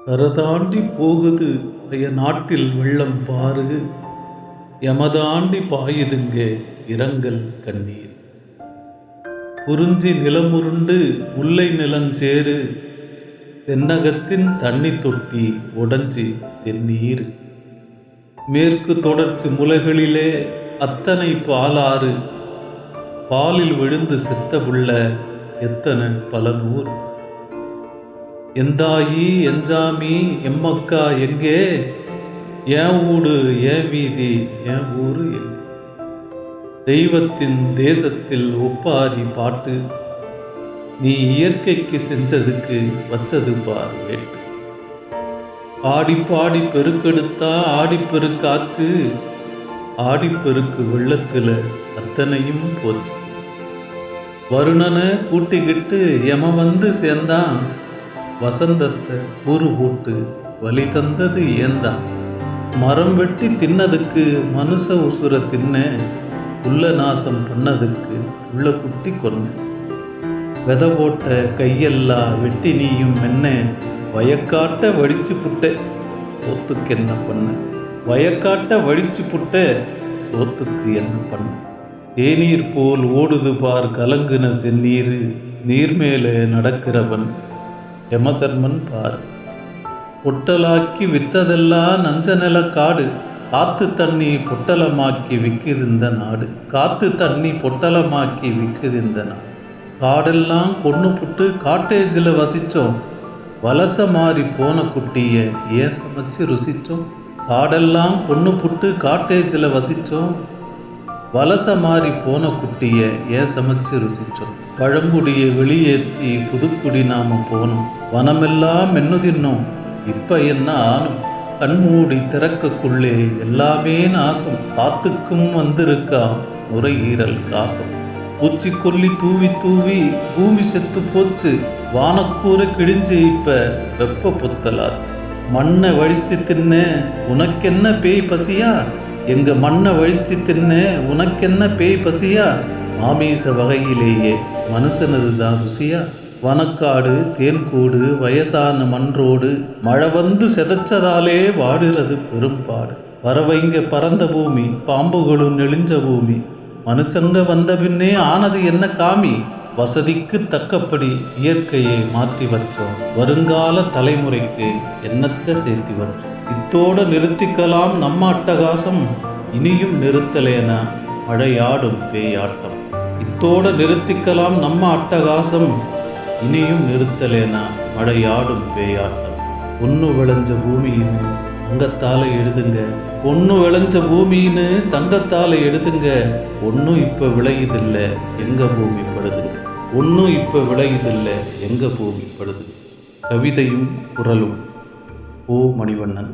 கரதாண்டி போகுது பய நாட்டில் வெள்ளம் பாரு, எமதாண்டி பாயுதுங்கே இரங்கல் கண்ணீர். குறிஞ்சி நிலமுருண்டு முல்லை நிலஞ்சேரு, தென்னகத்தின் தண்ணி தொட்டி உடஞ்சி செந்நீர். மேற்கு தொடர்ச்சி முலைகளிலே அத்தனை பாலாறு, பாலில் விழுந்து செத்த புள்ள எத்தனை பல நூறு. எந்தாயி எஞ்சாமி எம்மக்கா எங்கே, ஏன் ஊடு ஏன் வீதி ஏன் ஊரு எங்கே. தெய்வத்தின் தேசத்தில் ஒப்பாரி பாட்டு, நீ இயற்கைக்கு செஞ்சதுக்கு வச்சது பார் வேட்டு. ஆடி பாடி பெருக்கெடுத்தா ஆடிப்பெருக்காச்சு, ஆடிப்பெருக்கு வெள்ளத்துல அத்தனையும் போச்சு. வருணனை கூட்டிக்கிட்டு எம வந்து சேர்ந்தான், வசந்தத்தை கூறு போட்டு வழி தந்தது ஏந்தான். மரம் வெட்டி தின்னதுக்கு மனுஷ உசுர தின்ன, உள்ள நாசம் பண்ணதுக்கு உள்ள குட்டி கொன்ன. விதை போட்ட கையெல்லாம் வெட்டி நீயும் மென்ன, வயக்காட்ட வடிச்சு புட்ட சோத்துக்கு என்ன பண்ண. வயக்காட்ட வடிச்சு புட்ட சோத்துக்கு என்ன பண்ண. தேநீர் போல் ஓடுது பார் கலங்குன செந்நீர், நீர் மேலே நடக்கிறவன் யமதர்மன் பார். பொட்டலாக்கி வித்ததெல்லாம் நஞ்ச நில காடு, காத்து தண்ணி பொட்டலமாக்கி விற்குது இந்த நாடு. காத்து தண்ணி பொட்டலமாக்கி விற்குது இந்த நாடு. காடெல்லாம் கொன்று புட்டு காட்டேஜில் வசித்தோம், வலச மாறி போன குட்டிய ஏன் சமைச்சு ருசித்தோம். காடெல்லாம் கொன்று புட்டு காட்டேஜில் வசித்தோம், வலச மாறி போன குட்டிய ஏன் சமைச்சு ருசிச்சோம். பழங்குடியை வெளியேற்றி புதுக்குடி நாம போனோம், வனமெல்லாம் மென்னு தின்னோம் இப்ப என்ன ஆனும். கண்மூடி திறக்கக்குள்ளே எல்லாமே நாசம், காத்துக்கும் வந்திருக்கா நுரையீரல் காசம். பூச்சிக்கொல்லி தூவி தூவி பூமி செத்து போச்சு, வானக்கூரை கிழிஞ்சு இப்ப வெப்ப பொத்தலாச்சு. மண்ணை வழிச்சு தின்ன உனக்கென்ன பேய் பசியா, எங்க மண்ணை வழிச்சு தின்ன உனக்கென்ன பேய் பசியா. மாமீச வகையிலேயே மனுஷனது தான் ருசியா. வனக்காடு தேன்கூடு வயசான மன்றோடு, மழை வந்து செதச்சதாலே வாடுறது பெரும்பாடு. பறவைங்க பறந்த பூமி, பாம்புகளும் நெளிஞ்ச பூமி, மனுஷங்க வந்த பின்னே ஆனது என்ன காமி. வசதிக்கு தக்கப்படி இயற்கையை மாற்றி வச்சோம், வருங்கால தலைமுறைக்கு என்னத்தை சேர்த்தி வச்சோம். இத்தோடு நிறுத்திக்கலாம் நம்ம அட்டகாசம், இனியும் நிறுத்தலேனா மழையாடும் பேயாட்டம். இத்தோடு நிறுத்திக்கலாம் நம்ம அட்டகாசம், இனியும் நிறுத்தலேனா மழையாடும் பேயாட்டம். பொண்ணு விளைஞ்ச பூமின்னு தங்கத்தால எழுதுங்க, பொண்ணு விளைஞ்ச பூமின்னு தங்கத்தால எழுதுங்க. ஒன்றும் இப்போ விளையுதில்லை எங்க பூமி படுதுங்க, ஒன்றும் இப்போ விளையுதில்லை எங்க பூமி படுதுங்க. கவிதையும் குரலும் ஓ மணிவண்ணன்.